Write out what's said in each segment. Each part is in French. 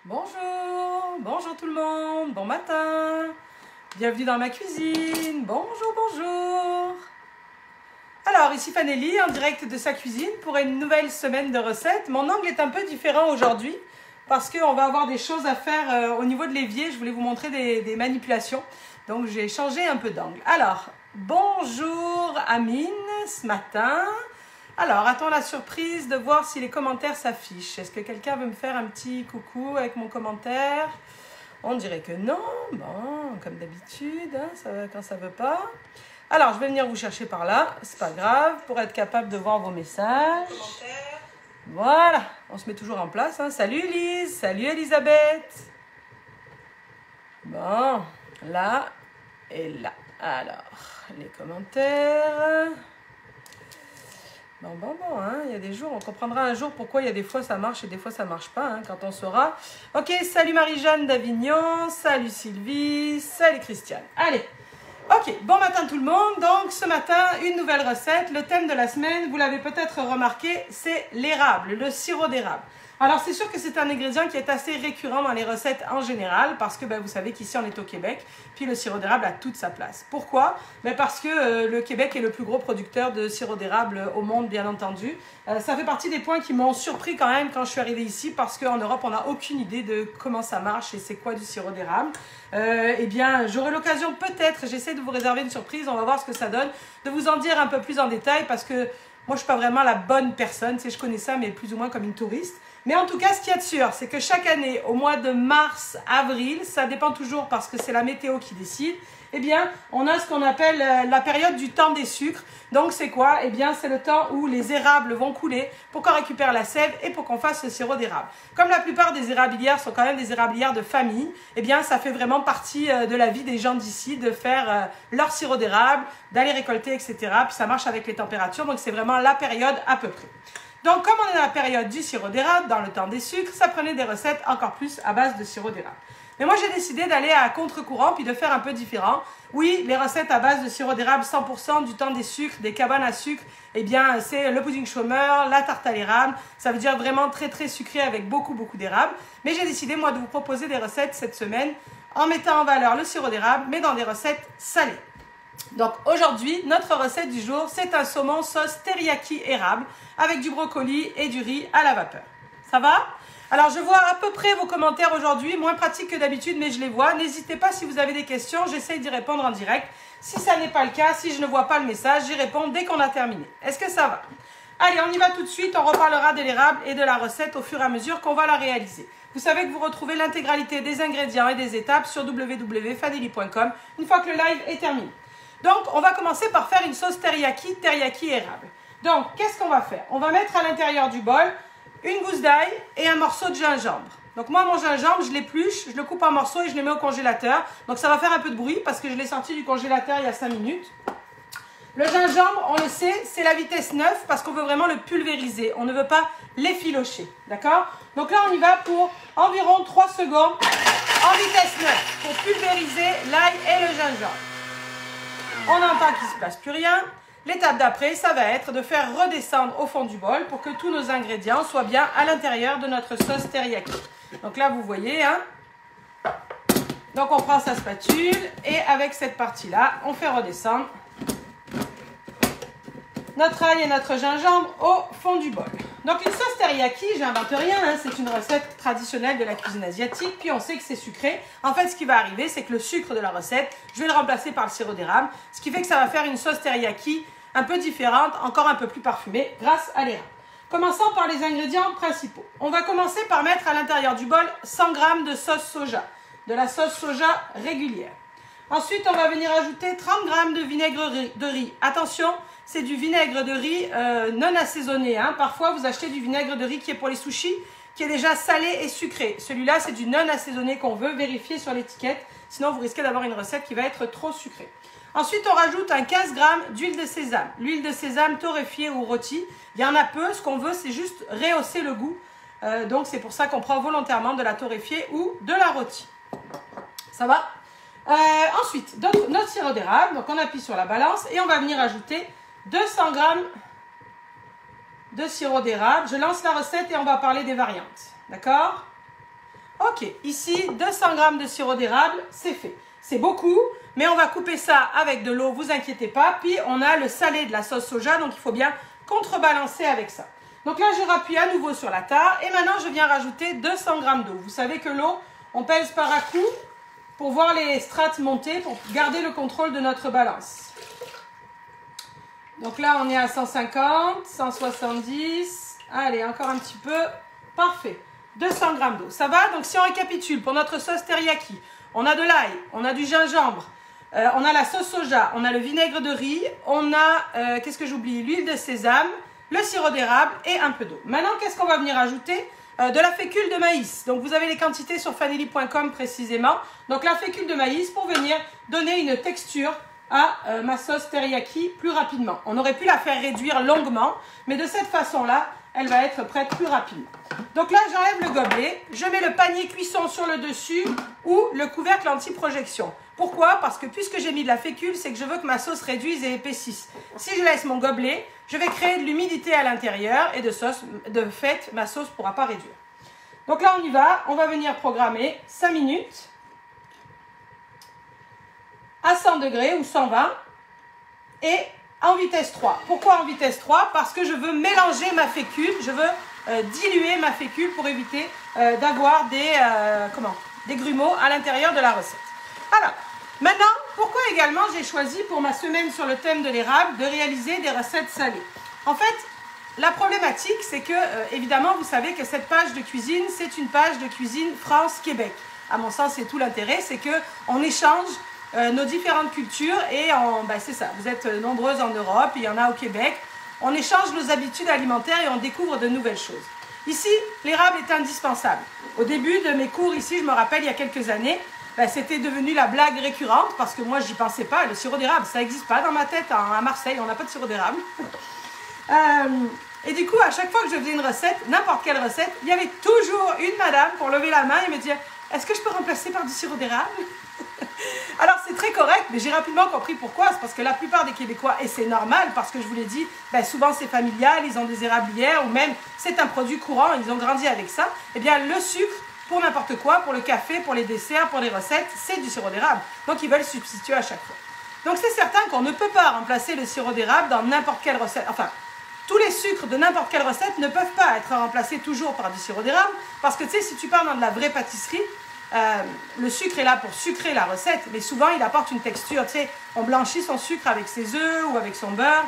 Bonjour, bonjour tout le monde, bon matin, bienvenue dans ma cuisine, bonjour, bonjour. Alors ici Fanelli en direct de sa cuisine pour une nouvelle semaine de recettes. Mon angle est un peu différent aujourd'hui parce qu'on va avoir des choses à faire au niveau de l'évier. Je voulais vous montrer des manipulations, donc j'ai changé un peu d'angle. Alors, bonjour Amine ce matin. Alors, attends la surprise de voir si les commentaires s'affichent. Est-ce que quelqu'un veut me faire un petit coucou avec mon commentaire? On dirait que non. Bon, comme d'habitude, hein, ça va quand ça veut pas. Alors, je vais venir vous chercher par là. C'est pas grave, pour être capable de voir vos messages. Voilà, on se met toujours en place. Hein. Salut Lise, salut Elisabeth. Bon, là et là. Alors, les commentaires... Bon, hein, il y a des jours, on comprendra un jour pourquoi il y a des fois ça marche et des fois ça marche pas, hein, quand on saura. Ok, salut Marie-Jeanne d'Avignon, salut Sylvie, salut Christiane. Allez, ok, bon matin tout le monde. Donc ce matin, une nouvelle recette. Le thème de la semaine, vous l'avez peut-être remarqué, c'est l'érable, le sirop d'érable. Alors c'est sûr que c'est un ingrédient qui est assez récurrent dans les recettes en général parce que vous savez qu'ici on est au Québec, puis le sirop d'érable a toute sa place. Pourquoi? Parce que le Québec est le plus gros producteur de sirop d'érable au monde, bien entendu. Ça fait partie des points qui m'ont surpris quand même quand je suis arrivée ici parce qu'en Europe on n'a aucune idée de comment ça marche et c'est quoi du sirop d'érable. Eh bien j'aurai l'occasion peut-être, j'essaie de vous réserver une surprise, on va voir ce que ça donne, de vous en dire un peu plus en détail parce que moi je suis pas vraiment la bonne personne, je connais ça mais plus ou moins comme une touriste. Mais en tout cas, ce qu'il y a de sûr, c'est que chaque année, au mois de mars, avril, ça dépend toujours parce que c'est la météo qui décide, eh bien, on a ce qu'on appelle la période du temps des sucres. Donc, c'est quoi? Eh bien, c'est le temps où les érables vont couler pour qu'on récupère la sève et pour qu'on fasse le sirop d'érable. Comme la plupart des érablières sont quand même des érablières de famille, eh bien, ça fait vraiment partie de la vie des gens d'ici de faire leur sirop d'érable, d'aller récolter, etc. Puis ça marche avec les températures, donc c'est vraiment la période à peu près. Donc, comme on est dans la période du sirop d'érable, dans le temps des sucres, ça prenait des recettes encore plus à base de sirop d'érable. Mais moi, j'ai décidé d'aller à contre-courant puis de faire un peu différent. Oui, les recettes à base de sirop d'érable 100% du temps des sucres, des cabanes à sucre, eh bien, c'est le pudding chômeur, la tarte à l'érable. Ça veut dire vraiment très, très sucré avec beaucoup, beaucoup d'érable. Mais j'ai décidé, moi, de vous proposer des recettes cette semaine en mettant en valeur le sirop d'érable, mais dans des recettes salées. Donc aujourd'hui, notre recette du jour, c'est un saumon sauce teriyaki érable avec du brocoli et du riz à la vapeur. Ça va? Alors je vois à peu près vos commentaires aujourd'hui, moins pratique que d'habitude, mais je les vois. N'hésitez pas si vous avez des questions, j'essaye d'y répondre en direct. Si ça n'est pas le cas, si je ne vois pas le message, j'y réponds dès qu'on a terminé. Est-ce que ça va? Allez, on y va tout de suite, on reparlera de l'érable et de la recette au fur et à mesure qu'on va la réaliser. Vous savez que vous retrouvez l'intégralité des ingrédients et des étapes sur www.fanelli.com une fois que le live est terminé. Donc, on va commencer par faire une sauce teriyaki érable. Donc, qu'est-ce qu'on va faire? On va mettre à l'intérieur du bol une gousse d'ail et un morceau de gingembre. Donc, moi, mon gingembre, je l'épluche, je le coupe en morceaux et je le mets au congélateur. Donc, ça va faire un peu de bruit parce que je l'ai sorti du congélateur il y a 5 minutes. Le gingembre, on le sait, c'est la vitesse 9 parce qu'on veut vraiment le pulvériser. On ne veut pas l'effilocher, d'accord? Donc là, on y va pour environ 3 secondes en vitesse 9 pour pulvériser l'ail et le gingembre. On entend qu'il ne se passe plus rien. L'étape d'après, ça va être de faire redescendre au fond du bol pour que tous nos ingrédients soient bien à l'intérieur de notre sauce teriyaki. Donc là, vous voyez, hein. Donc on prend sa spatule et avec cette partie-là, on fait redescendre notre ail et notre gingembre au fond du bol. Donc une sauce teriyaki, j'invente rien, hein, c'est une recette traditionnelle de la cuisine asiatique, puis on sait que c'est sucré. En fait, ce qui va arriver, c'est que le sucre de la recette, je vais le remplacer par le sirop d'érable, ce qui fait que ça va faire une sauce teriyaki un peu différente, encore un peu plus parfumée, grâce à l'érable. Commençons par les ingrédients principaux. On va commencer par mettre à l'intérieur du bol 100 g de sauce soja, de la sauce soja régulière. Ensuite, on va venir ajouter 30 g de vinaigre de riz. Attention, c'est du vinaigre de riz non assaisonné. Hein. Parfois, vous achetez du vinaigre de riz qui est pour les sushis, qui est déjà salé et sucré. Celui-là, c'est du non assaisonné qu'on veut vérifier sur l'étiquette. Sinon, vous risquez d'avoir une recette qui va être trop sucrée. Ensuite, on rajoute un 15 g d'huile de sésame. L'huile de sésame torréfiée ou rôtie, il y en a peu. Ce qu'on veut, c'est juste rehausser le goût. Donc, c'est pour ça qu'on prend volontairement de la torréfiée ou de la rôtie. Ça va? Ensuite, notre sirop d'érable. Donc, on appuie sur la balance et on va venir ajouter 200 g de sirop d'érable. Je lance la recette et on va parler des variantes. D'accord? Ok, Ok, ici 200 g de sirop d'érable, c'est fait. C'est beaucoup, mais on va couper ça avec de l'eau, vous inquiétez pas. Puis on a le salé de la sauce soja, donc il faut bien contrebalancer avec ça. Donc là, je rappuie à nouveau sur la tare et maintenant je viens rajouter 200 g d'eau. Vous savez que l'eau, on pèse par à coup pour voir les strates monter, pour garder le contrôle de notre balance. Donc là, on est à 150, 170, allez, encore un petit peu, parfait. 200 g d'eau, ça va? Donc si on récapitule, pour notre sauce teriyaki, on a de l'ail, on a du gingembre, on a la sauce soja, on a le vinaigre de riz, on a, qu'est-ce que j'oublie? L'huile de sésame, le sirop d'érable et un peu d'eau. Maintenant, qu'est-ce qu'on va venir ajouter? De la fécule de maïs. Donc vous avez les quantités sur fanily.com précisément. Donc la fécule de maïs pour venir donner une texture à ma sauce teriyaki plus rapidement. On aurait pu la faire réduire longuement, mais de cette façon-là, elle va être prête plus rapidement. Donc là, j'enlève le gobelet, je mets le panier cuisson sur le dessus ou le couvercle anti-projection. Pourquoi? Parce que puisque j'ai mis de la fécule, c'est que je veux que ma sauce réduise et épaississe. Si je laisse mon gobelet, je vais créer de l'humidité à l'intérieur et de fait, ma sauce ne pourra pas réduire. Donc là, on y va. On va venir programmer 5 minutes à 100 degrés ou 120 et en vitesse 3. Pourquoi en vitesse 3? Parce que je veux mélanger ma fécule, je veux diluer ma fécule pour éviter d'avoir des grumeaux à l'intérieur de la recette. Alors, maintenant, pourquoi également j'ai choisi pour ma semaine sur le thème de l'érable de réaliser des recettes salées? En fait, la problématique, c'est que, évidemment, vous savez que cette page de cuisine, c'est une page de cuisine France-Québec. À mon sens, c'est tout l'intérêt, c'est qu'on échange nos différentes cultures et c'est ça, vous êtes nombreuses en Europe, il y en a au Québec. On échange nos habitudes alimentaires et on découvre de nouvelles choses. Ici, l'érable est indispensable. Au début de mes cours ici, je me rappelle, il y a quelques années, c'était devenu la blague récurrente parce que moi, j'y pensais pas. Le sirop d'érable, ça n'existe pas dans ma tête. À Marseille, on n'a pas de sirop d'érable. Et du coup, à chaque fois que je faisais une recette, n'importe quelle recette, il y avait toujours une madame pour lever la main et me dire « Est-ce que je peux remplacer par du sirop d'érable ?» Alors, c'est très correct, mais j'ai rapidement compris pourquoi. C'est parce que la plupart des Québécois, et c'est normal, parce que je vous l'ai dit, souvent c'est familial, ils ont des érablières, ou même c'est un produit courant, ils ont grandi avec ça. Eh bien, le sucre, pour n'importe quoi, pour le café, pour les desserts, pour les recettes, c'est du sirop d'érable. Donc, ils veulent substituer à chaque fois. Donc, c'est certain qu'on ne peut pas remplacer le sirop d'érable dans n'importe quelle recette. Enfin, tous les sucres de n'importe quelle recette ne peuvent pas être remplacés toujours par du sirop d'érable, parce que, tu sais, si tu pars dans de la vraie pâtisserie, le sucre est là pour sucrer la recette, mais souvent il apporte une texture, tu sais, on blanchit son sucre avec ses œufs ou avec son beurre,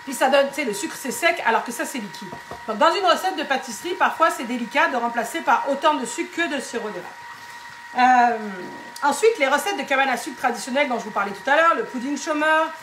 puis ça donne, tu sais, le sucre c'est sec alors que ça c'est liquide. Donc dans une recette de pâtisserie, parfois c'est délicat de remplacer par autant de sucre que de sirop d'érable. Ensuite, les recettes de cabane à sucre traditionnelles dont je vous parlais tout à l'heure, le pudding chômeur,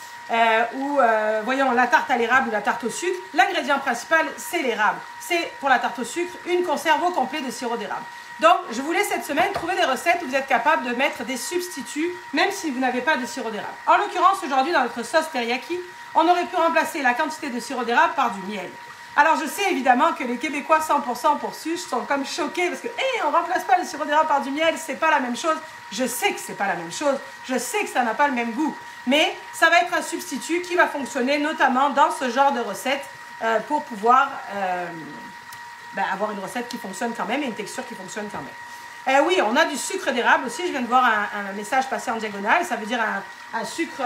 voyons, la tarte à l'érable ou la tarte au sucre, l'ingrédient principal c'est l'érable. C'est pour la tarte au sucre une conserve au complet de sirop d'érable. Donc, je voulais cette semaine trouver des recettes où vous êtes capable de mettre des substituts, même si vous n'avez pas de sirop d'érable. En l'occurrence, aujourd'hui, dans notre sauce teriyaki, on aurait pu remplacer la quantité de sirop d'érable par du miel. Alors, je sais évidemment que les Québécois 100% pour sucre sont comme choqués parce que, on ne remplace pas le sirop d'érable par du miel, c'est pas la même chose. Je sais que c'est pas la même chose, je sais que ça n'a pas le même goût, mais ça va être un substitut qui va fonctionner notamment dans ce genre de recette pour pouvoir avoir une recette qui fonctionne quand même et une texture qui fonctionne quand même. Oui, on a du sucre d'érable aussi. Je viens de voir un message passer en diagonale. Ça veut dire un sucre,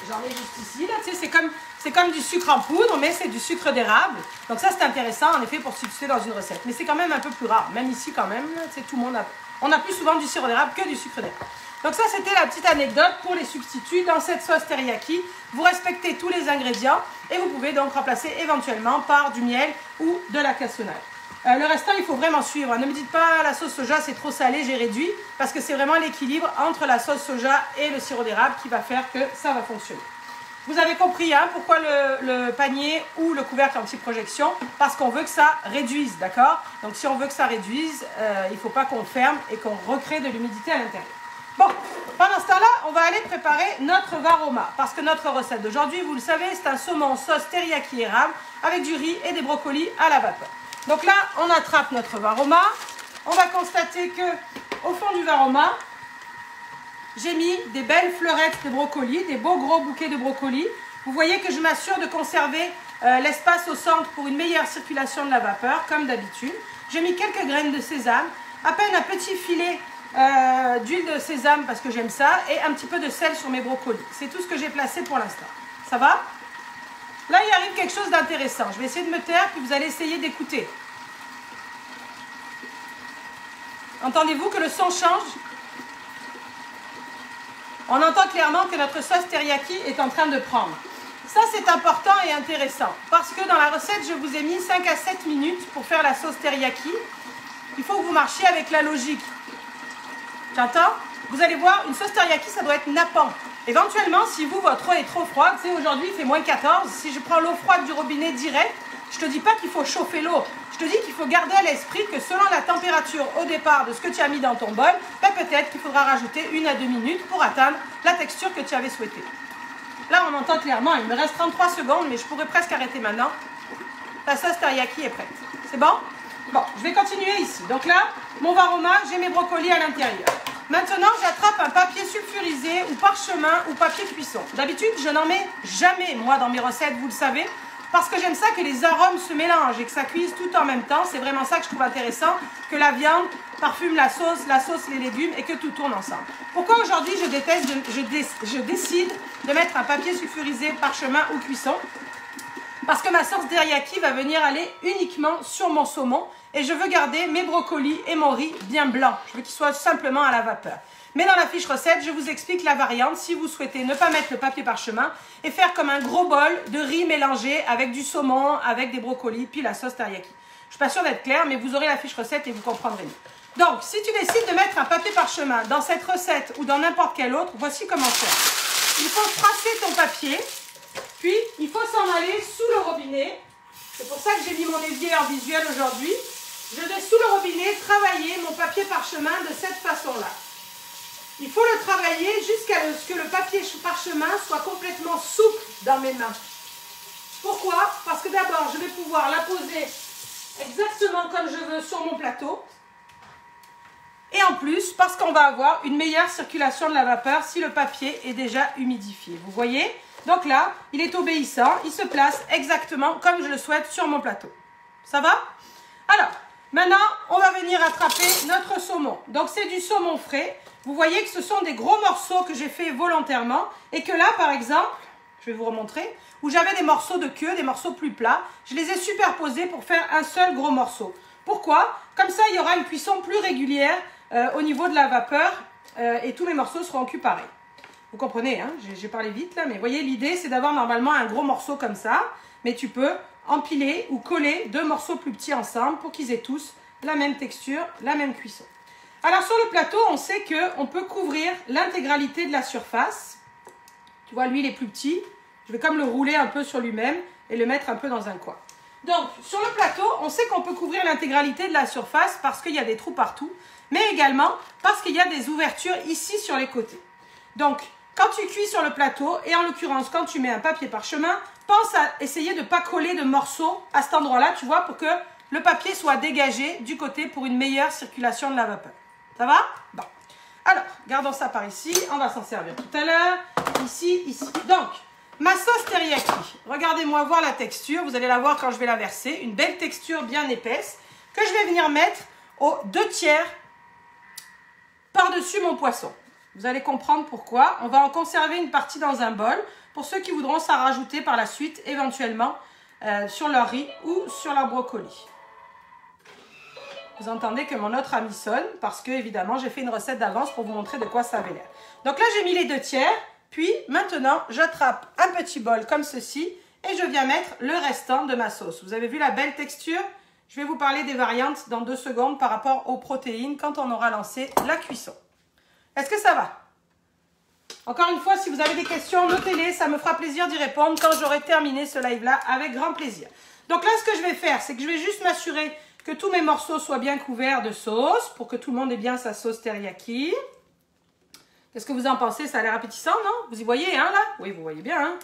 j'en ai juste ici, là, tu sais, c'est comme du sucre en poudre, mais c'est du sucre d'érable. Donc ça, c'est intéressant, en effet, pour substituer dans une recette. Mais c'est quand même un peu plus rare. Même ici, quand même, tu sais, tout le monde on a plus souvent du sirop d'érable que du sucre d'érable. Donc ça, c'était la petite anecdote pour les substituts dans cette sauce teriyaki. Vous respectez tous les ingrédients et vous pouvez donc remplacer éventuellement par du miel ou de la cassonade. Le restant, il faut vraiment suivre. Ne me dites pas la sauce soja, c'est trop salé, j'ai réduit. Parce que c'est vraiment l'équilibre entre la sauce soja et le sirop d'érable qui va faire que ça va fonctionner. Vous avez compris pourquoi le panier ou le couvercle anti-projection? Parce qu'on veut que ça réduise, d'accord? Donc si on veut que ça réduise, il ne faut pas qu'on ferme et qu'on recrée de l'humidité à l'intérieur. Bon, pendant ce temps-là, on va aller préparer notre varoma. Parce que notre recette d'aujourd'hui, vous le savez, c'est un saumon sauce teriyaki érable avec du riz et des brocolis à la vapeur. Donc là, on attrape notre varoma. On va constater que au fond du varoma, j'ai mis des belles fleurettes de brocolis, des beaux gros bouquets de brocolis. Vous voyez que je m'assure de conserver l'espace au centre pour une meilleure circulation de la vapeur, comme d'habitude. J'ai mis quelques graines de sésame, à peine un petit filet d'huile de sésame parce que j'aime ça, et un petit peu de sel sur mes brocolis. C'est tout ce que j'ai placé pour l'instant. Ça va? Là, il arrive quelque chose d'intéressant. Je vais essayer de me taire, puis vous allez essayer d'écouter. Entendez-vous que le son change? On entend clairement que notre sauce teriyaki est en train de prendre. Ça, c'est important et intéressant parce que dans la recette, je vous ai mis 5 à 7 minutes pour faire la sauce teriyaki. Il faut que vous marchiez avec la logique. Tu entends? Vous allez voir, une sauce teriyaki, ça doit être nappant. Éventuellement, si vous, votre eau est trop froide, tu sais, aujourd'hui, il fait moins 14. Si je prends l'eau froide du robinet direct, je ne te dis pas qu'il faut chauffer l'eau. Je te dis qu'il faut garder à l'esprit que selon la température au départ de ce que tu as mis dans ton bol, ben peut-être qu'il faudra rajouter 1 à 2 minutes pour atteindre la texture que tu avais souhaitée. Là, on entend clairement, il me reste 33 secondes, mais je pourrais presque arrêter maintenant. Ta sauce teriyaki est prête. C'est bon? Bon, je vais continuer ici. Donc là, mon varoma, j'ai mes brocolis à l'intérieur. Maintenant, j'attrape un papier sulfurisé ou parchemin ou papier cuisson. D'habitude, je n'en mets jamais, moi, dans mes recettes, vous le savez, parce que j'aime ça que les arômes se mélangent et que ça cuise tout en même temps. C'est vraiment ça que je trouve intéressant, que la viande parfume la sauce les légumes et que tout tourne ensemble. Pourquoi aujourd'hui je décide de mettre un papier sulfurisé, parchemin ou cuisson? Parce que ma sauce teriyaki va venir aller uniquement sur mon saumon et je veux garder mes brocolis et mon riz bien blancs. Je veux qu'ils soient simplement à la vapeur. Mais dans la fiche recette, je vous explique la variante si vous souhaitez ne pas mettre le papier parchemin et faire comme un gros bol de riz mélangé avec du saumon, avec des brocolis, puis la sauce teriyaki. Je ne suis pas sûre d'être claire, mais vous aurez la fiche recette et vous comprendrez mieux. Donc, si tu décides de mettre un papier parchemin dans cette recette ou dans n'importe quelle autre, voici comment faire. Il faut froisser ton papier, puis il faut s'en aller sous le robinet. C'est pour ça que j'ai mis mon évier en visuel aujourd'hui. Je vais sous le robinet travailler mon papier parchemin de cette façon-là. Il faut le travailler jusqu'à ce que le papier parchemin soit complètement souple dans mes mains. Pourquoi? Parce que d'abord, je vais pouvoir la poser exactement comme je veux sur mon plateau. Et en plus, parce qu'on va avoir une meilleure circulation de la vapeur si le papier est déjà humidifié. Vous voyez? Donc là, il est obéissant, il se place exactement comme je le souhaite sur mon plateau. Ça va? Alors, maintenant, on va venir attraper notre saumon. Donc c'est du saumon frais. Vous voyez que ce sont des gros morceaux que j'ai fait volontairement. Et que là, par exemple, je vais vous remontrer, où j'avais des morceaux de queue, des morceaux plus plats. Je les ai superposés pour faire un seul gros morceau. Pourquoi? Comme ça, il y aura une cuisson plus régulière au niveau de la vapeur et tous mes morceaux seront cuits pareil. Vous comprenez, hein? J'ai parlé vite là, mais vous voyez, l'idée c'est d'avoir normalement un gros morceau comme ça, mais tu peux empiler ou coller 2 morceaux plus petits ensemble pour qu'ils aient tous la même texture, la même cuisson. Alors sur le plateau, on sait qu'on peut couvrir l'intégralité de la surface. Tu vois, lui il est plus petit, je vais comme le rouler un peu sur lui-même et le mettre un peu dans un coin. Donc sur le plateau, on sait qu'on peut couvrir l'intégralité de la surface parce qu'il y a des trous partout, mais également parce qu'il y a des ouvertures ici sur les côtés. Donc, quand tu cuis sur le plateau, et en l'occurrence quand tu mets un papier parchemin, pense à essayer de ne pas coller de morceaux à cet endroit-là, tu vois, pour que le papier soit dégagé du côté pour une meilleure circulation de la vapeur. Ça va? Bon. Alors, gardons ça par ici, on va s'en servir tout à l'heure, ici, ici. Donc, ma sauce teriyaki, regardez-moi voir la texture, vous allez la voir quand je vais la verser, une belle texture bien épaisse, que je vais venir mettre aux 2/3 par-dessus mon poisson. Vous allez comprendre pourquoi. On va en conserver une partie dans un bol pour ceux qui voudront s'en rajouter par la suite, éventuellement, sur leur riz ou sur leur brocoli. Vous entendez que mon autre ami sonne parce que, évidemment, j'ai fait une recette d'avance pour vous montrer de quoi ça avait l'air. Donc là, j'ai mis les 2/3. Puis, maintenant, j'attrape un petit bol comme ceci et je viens mettre le restant de ma sauce. Vous avez vu la belle texture? Je vais vous parler des variantes dans 2 secondes par rapport aux protéines quand on aura lancé la cuisson. Est-ce que ça va? Encore une fois, si vous avez des questions, notez-les. Ça me fera plaisir d'y répondre quand j'aurai terminé ce live-là avec grand plaisir. Donc là, ce que je vais faire, c'est que je vais juste m'assurer que tous mes morceaux soient bien couverts de sauce pour que tout le monde ait bien sa sauce teriyaki. Qu'est-ce que vous en pensez? Ça a l'air appétissant, non? Vous y voyez, hein, là? Oui, vous voyez bien, hein?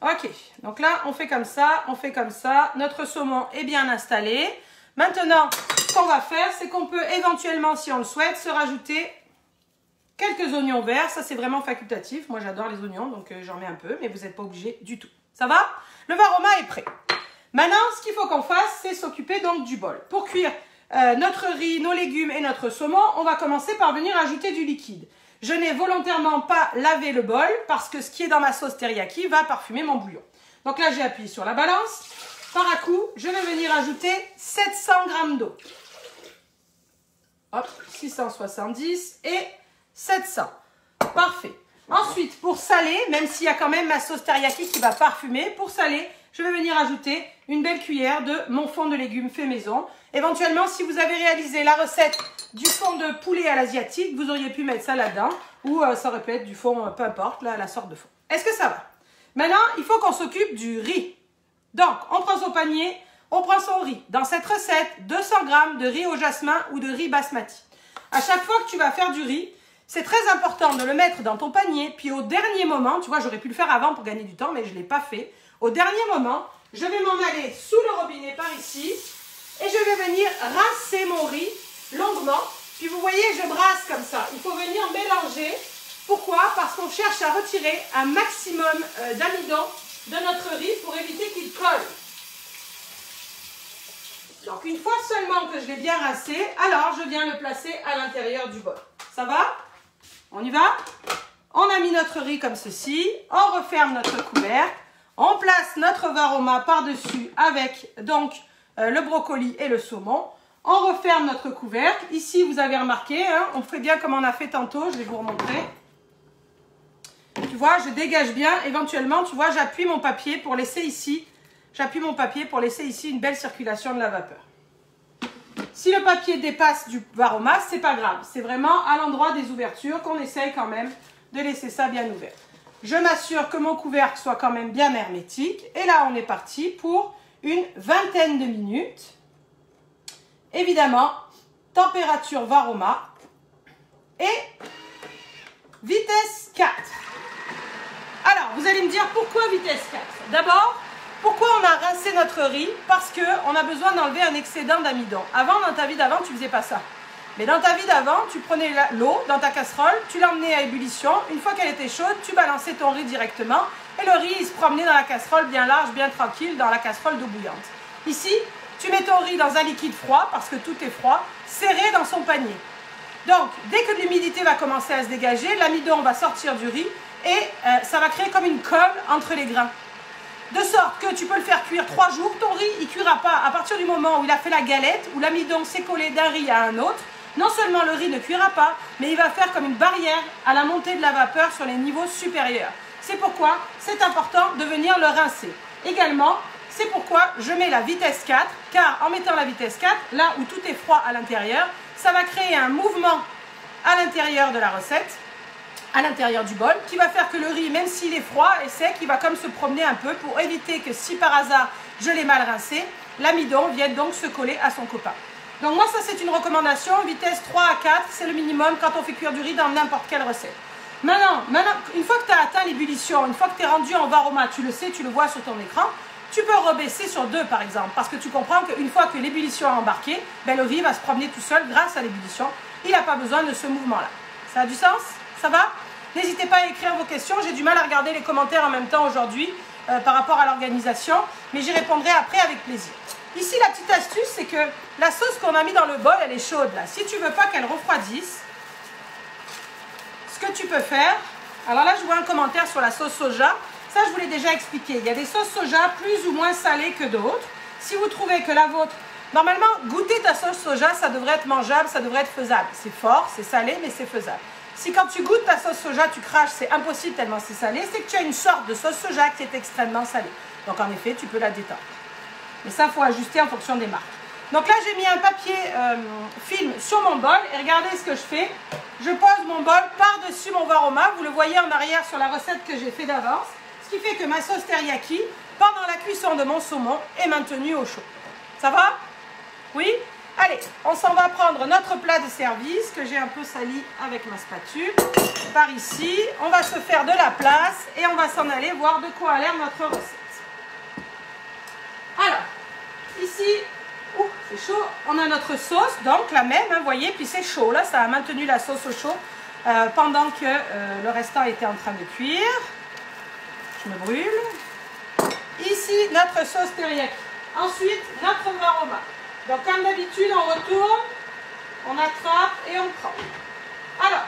Ok, donc là, on fait comme ça, on fait comme ça. Notre saumon est bien installé. Maintenant, ce qu'on va faire, c'est qu'on peut éventuellement, si on le souhaite, se rajouter quelques oignons verts. Ça, c'est vraiment facultatif. Moi, j'adore les oignons, donc j'en mets un peu, mais vous n'êtes pas obligé du tout. Ça va? Le varoma est prêt. Maintenant, ce qu'il faut qu'on fasse, c'est s'occuper donc du bol. Pour cuire notre riz, nos légumes et notre saumon, on va commencer par venir ajouter du liquide. Je n'ai volontairement pas lavé le bol parce que ce qui est dans ma sauce teriyaki va parfumer mon bouillon. Donc là, j'ai appuyé sur la balance. Par à coup, je vais venir ajouter 700 g d'eau. Hop, 670 et 700. Parfait. Ensuite, pour saler, même s'il y a quand même ma sauce teriyaki qui va parfumer, pour saler, je vais venir ajouter une belle cuillère de mon fond de légumes fait maison. Éventuellement, si vous avez réalisé la recette du fond de poulet à l'asiatique, vous auriez pu mettre ça là-dedans. Ou ça aurait pu être du fond, peu importe, là, la sorte de fond. Est-ce que ça va? Maintenant, il faut qu'on s'occupe du riz. Donc, on prend son panier, on prend son riz. Dans cette recette, 200 g de riz au jasmin ou de riz basmati. À chaque fois que tu vas faire du riz, c'est très important de le mettre dans ton panier. Puis au dernier moment, tu vois, j'aurais pu le faire avant pour gagner du temps, mais je ne l'ai pas fait. Au dernier moment, je vais m'en aller sous le robinet par ici et je vais venir rincer mon riz longuement. Puis vous voyez, je brasse comme ça. Il faut venir mélanger. Pourquoi? Parce qu'on cherche à retirer un maximum d'amidon de notre riz pour éviter qu'il colle. Donc une fois seulement que je l'ai bien rincé, alors je viens le placer à l'intérieur du bol. Ça va? On y va? On a mis notre riz comme ceci. On referme notre couvercle. On place notre varoma par-dessus avec donc le brocoli et le saumon. On referme notre couvercle. Ici, vous avez remarqué, hein, on fait bien comme on a fait tantôt. Je vais vous remontrer. Tu vois, je dégage bien. Éventuellement, tu vois, j'appuie mon papier pour laisser ici. J'appuie mon papier pour laisser ici une belle circulation de la vapeur. Si le papier dépasse du varoma, c'est pas grave. C'est vraiment à l'endroit des ouvertures qu'on essaye quand même de laisser ça bien ouvert. Je m'assure que mon couvercle soit quand même bien hermétique. Et là, on est parti pour une vingtaine de minutes. Évidemment, température varoma et vitesse 4. Alors, vous allez me dire pourquoi vitesse 4? D'abord, pourquoi on a rincé notre riz? Parce qu'on a besoin d'enlever un excédent d'amidon. Avant, dans ta vie d'avant, tu ne faisais pas ça. Mais dans ta vie d'avant, tu prenais l'eau dans ta casserole, tu l'emmenais à ébullition. Une fois qu'elle était chaude, tu balançais ton riz directement. Et le riz, il se promenait dans la casserole bien large, bien tranquille, dans la casserole d'eau bouillante. Ici, tu mets ton riz dans un liquide froid, parce que tout est froid, serré dans son panier. Donc, dès que l'humidité va commencer à se dégager, l'amidon va sortir du riz et ça va créer comme une colle entre les grains. De sorte que tu peux le faire cuire 3 jours, ton riz, il ne cuira pas à partir du moment où il a fait la galette, où l'amidon s'est collé d'un riz à un autre. Non seulement le riz ne cuira pas, mais il va faire comme une barrière à la montée de la vapeur sur les niveaux supérieurs. C'est pourquoi c'est important de venir le rincer. Également, c'est pourquoi je mets la vitesse 4, car en mettant la vitesse 4, là où tout est froid à l'intérieur, ça va créer un mouvement à l'intérieur de la recette, à l'intérieur du bol, qui va faire que le riz, même s'il est froid et sec, il va comme se promener un peu pour éviter que si par hasard je l'ai mal rincé, l'amidon vienne donc se coller à son copain. Donc moi ça c'est une recommandation, vitesse 3 à 4, c'est le minimum quand on fait cuire du riz dans n'importe quelle recette. Maintenant, une fois que tu as atteint l'ébullition, une fois que tu es rendu en varoma, tu le sais, tu le vois sur ton écran, tu peux rebaisser sur 2 par exemple, parce que tu comprends qu'une fois que l'ébullition a embarqué, ben, le riz va se promener tout seul grâce à l'ébullition. Il n'a pas besoin de ce mouvement-là. Ça a du sens? Ça va? N'hésitez pas à écrire vos questions. J'ai du mal à regarder les commentaires en même temps aujourd'hui par rapport à l'organisation, mais j'y répondrai après avec plaisir. Ici, la petite astuce, c'est que la sauce qu'on a mis dans le bol, elle est chaude là. Si tu ne veux pas qu'elle refroidisse, ce que tu peux faire, alors là, je vois un commentaire sur la sauce soja. Ça, je vous l'ai déjà expliqué. Il y a des sauces soja plus ou moins salées que d'autres. Si vous trouvez que la vôtre, normalement, goûter ta sauce soja, ça devrait être mangeable, ça devrait être faisable. C'est fort, c'est salé, mais c'est faisable. Si quand tu goûtes ta sauce soja, tu craches, c'est impossible tellement c'est salé, c'est que tu as une sorte de sauce soja qui est extrêmement salée. Donc en effet, tu peux la détendre. Mais ça, il faut ajuster en fonction des marques. Donc là, j'ai mis un papier film sur mon bol et regardez ce que je fais. Je pose mon bol par-dessus mon varoma. Vous le voyez en arrière sur la recette que j'ai fait d'avance. Ce qui fait que ma sauce teriyaki, pendant la cuisson de mon saumon, est maintenue au chaud. Ça va? Oui? Allez, on s'en va prendre notre plat de service que j'ai un peu sali avec ma spatule. Par ici, on va se faire de la place et on va s'en aller voir de quoi a l'air notre recette. Alors, ici, c'est chaud, on a notre sauce, donc la même, vous voyez, puis c'est chaud, là, ça a maintenu la sauce au chaud pendant que le restant était en train de cuire. Je me brûle. Ici, notre sauce teriyaki. Ensuite, notre varoma. Donc comme d'habitude, on retourne, on attrape et on prend. Alors,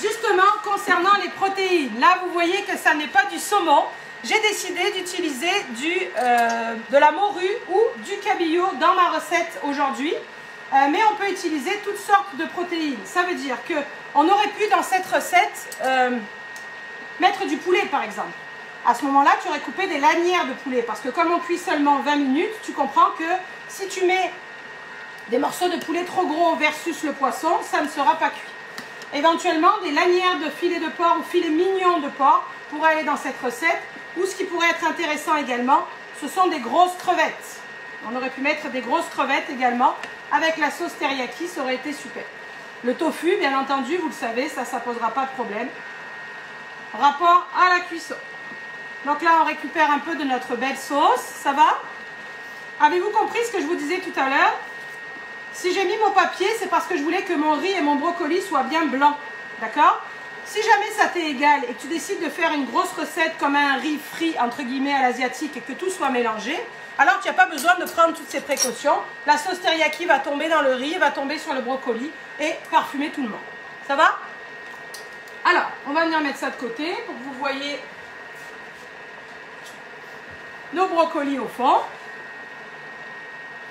justement, concernant les protéines, là vous voyez que ça n'est pas du saumon. J'ai décidé d'utiliser de la morue ou du cabillaud dans ma recette aujourd'hui. Mais on peut utiliser toutes sortes de protéines. Ça veut dire qu'on aurait pu dans cette recette mettre du poulet par exemple. À ce moment-là, tu aurais coupé des lanières de poulet. Parce que comme on cuit seulement 20 minutes, tu comprends que si tu mets des morceaux de poulet trop gros versus le poisson, ça ne sera pas cuit. Éventuellement, des lanières de filets de porc ou filets mignons de porc pourraient aller dans cette recette. Ou ce qui pourrait être intéressant également, ce sont des grosses crevettes. On aurait pu mettre des grosses crevettes également. Avec la sauce teriyaki, ça aurait été super. Le tofu, bien entendu, vous le savez, ça ne posera pas de problème. Rapport à la cuisson. Donc là, on récupère un peu de notre belle sauce. Ça va? Avez-vous compris ce que je vous disais tout à l'heure? Si j'ai mis mon papier, c'est parce que je voulais que mon riz et mon brocoli soient bien blancs. D'accord? Si jamais ça t'est égal et que tu décides de faire une grosse recette comme un riz frit, entre guillemets, à l'asiatique et que tout soit mélangé, alors tu n'as pas besoin de prendre toutes ces précautions. La sauce teriyaki va tomber dans le riz, va tomber sur le brocoli et parfumer tout le monde. Ça va? Alors, on va venir mettre ça de côté pour que vous voyez nos brocolis au fond.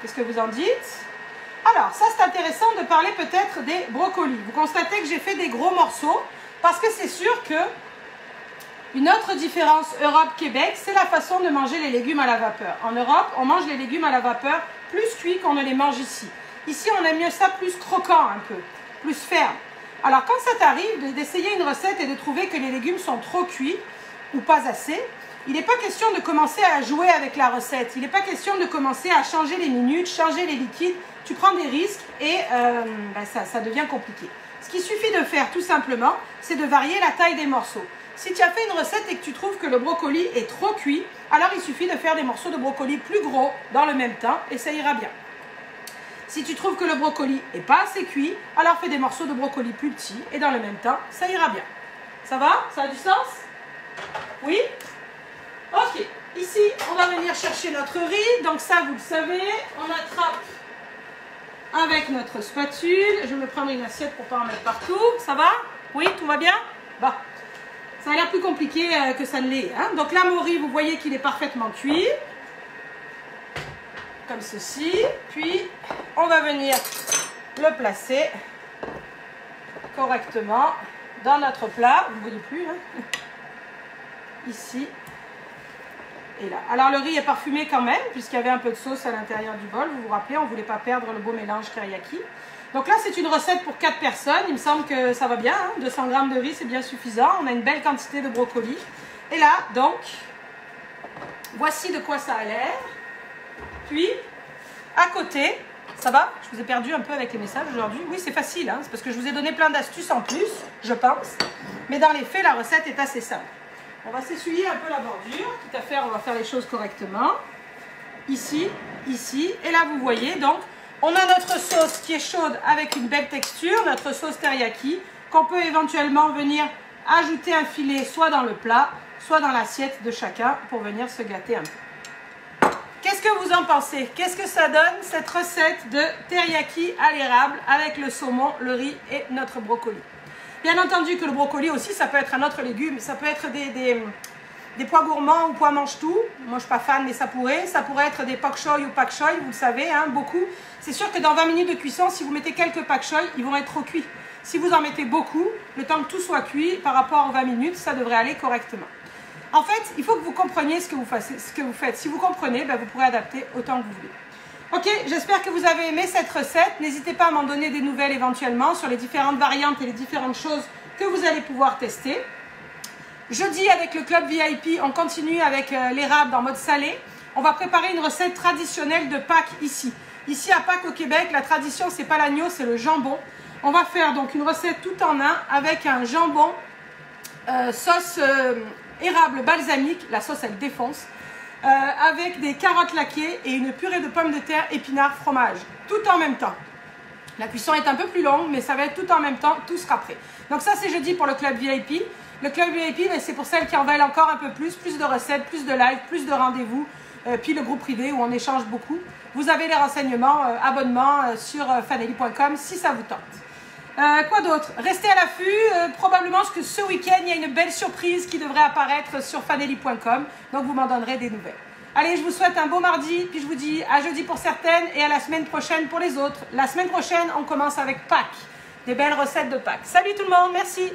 Qu'est-ce que vous en dites? Alors, ça c'est intéressant de parler peut-être des brocolis. Vous constatez que j'ai fait des gros morceaux parce que c'est sûr que une autre différence Europe-Québec, c'est la façon de manger les légumes à la vapeur. En Europe, on mange les légumes à la vapeur plus cuits qu'on ne les mange ici. Ici, on aime mieux ça plus croquant un peu, plus ferme. Alors, quand ça t'arrive d'essayer une recette et de trouver que les légumes sont trop cuits ou pas assez, il n'est pas question de commencer à jouer avec la recette. Il n'est pas question de commencer à changer les minutes, changer les liquides. Tu prends des risques et ça devient compliqué. Ce qu'il suffit de faire tout simplement, c'est de varier la taille des morceaux. Si tu as fait une recette et que tu trouves que le brocoli est trop cuit, alors il suffit de faire des morceaux de brocoli plus gros dans le même temps et ça ira bien. Si tu trouves que le brocoli n'est pas assez cuit, alors fais des morceaux de brocoli plus petits et dans le même temps, ça ira bien. Ça va? Ça a du sens? Oui? Ok. Ici, on va venir chercher notre riz. Donc ça, vous le savez, on attrape avec notre spatule. Je vais me prendre une assiette pour ne pas en mettre partout. Ça va? Oui, tout va bien? Bon. Ça a l'air plus compliqué que ça ne l'est. Hein? Donc là, mon riz, vous voyez qu'il est parfaitement cuit. Comme ceci. Puis, on va venir le placer correctement dans notre plat. Vous ne voyez plus, hein? Ici et là. Alors, le riz est parfumé quand même, puisqu'il y avait un peu de sauce à l'intérieur du bol. Vous vous rappelez, on ne voulait pas perdre le beau mélange teriyaki. Donc là, c'est une recette pour 4 personnes. Il me semble que ça va bien. Hein? 200 g de riz, c'est bien suffisant. On a une belle quantité de brocoli. Et là, donc, voici de quoi ça a l'air. Puis, à côté, ça va? Je vous ai perdu un peu avec les messages aujourd'hui. Oui, c'est facile. Hein? C'est parce que je vous ai donné plein d'astuces en plus, je pense. Mais dans les faits, la recette est assez simple. On va s'essuyer un peu la bordure. Quitte à faire, on va faire les choses correctement. Ici, ici. Et là, vous voyez, donc, on a notre sauce qui est chaude avec une belle texture, notre sauce teriyaki, qu'on peut éventuellement venir ajouter un filet soit dans le plat, soit dans l'assiette de chacun pour venir se gâter un peu. Qu'est-ce que vous en pensez? Qu'est-ce que ça donne cette recette de teriyaki à l'érable avec le saumon, le riz et notre brocoli? Bien entendu que le brocoli aussi, ça peut être un autre légume, ça peut être des pois gourmands ou pois mange-tout. Moi, je ne suis pas fan, mais ça pourrait. Ça pourrait être des pak choy ou pak choy, vous le savez, hein, beaucoup. C'est sûr que dans 20 minutes de cuisson, si vous mettez quelques pak choy, ils vont être trop cuits. Si vous en mettez beaucoup, le temps que tout soit cuit, par rapport aux 20 minutes, ça devrait aller correctement. En fait, il faut que vous compreniez ce que vous faites. Si vous comprenez, ben, vous pourrez adapter autant que vous voulez. Ok, j'espère que vous avez aimé cette recette. N'hésitez pas à m'en donner des nouvelles éventuellement sur les différentes variantes et les différentes choses que vous allez pouvoir tester. Jeudi, avec le club VIP, on continue avec l'érable en mode salé. On va préparer une recette traditionnelle de Pâques ici. Ici, à Pâques au Québec, la tradition, c'est pas l'agneau, c'est le jambon. On va faire donc une recette tout en un avec un jambon, sauce érable balsamique, la sauce elle défonce, avec des carottes laquées et une purée de pommes de terre, épinards, fromage, tout en même temps. La cuisson est un peu plus longue, mais ça va être tout en même temps, tout sera prêt. Donc ça, c'est jeudi pour le club VIP. Le club VIP, c'est pour celles qui en veulent encore un peu plus de recettes, plus de live, plus de rendez-vous. puis le groupe privé où on échange beaucoup. Vous avez les renseignements, abonnement sur fanelli.com si ça vous tente. Quoi d'autre? Restez à l'affût. Probablement que ce week-end, il y a une belle surprise qui devrait apparaître sur fanelli.com. Donc, vous m'en donnerez des nouvelles. Allez, je vous souhaite un beau mardi. Puis, je vous dis à jeudi pour certaines et à la semaine prochaine pour les autres. La semaine prochaine, on commence avec Pâques. Des belles recettes de Pâques. Salut tout le monde. Merci.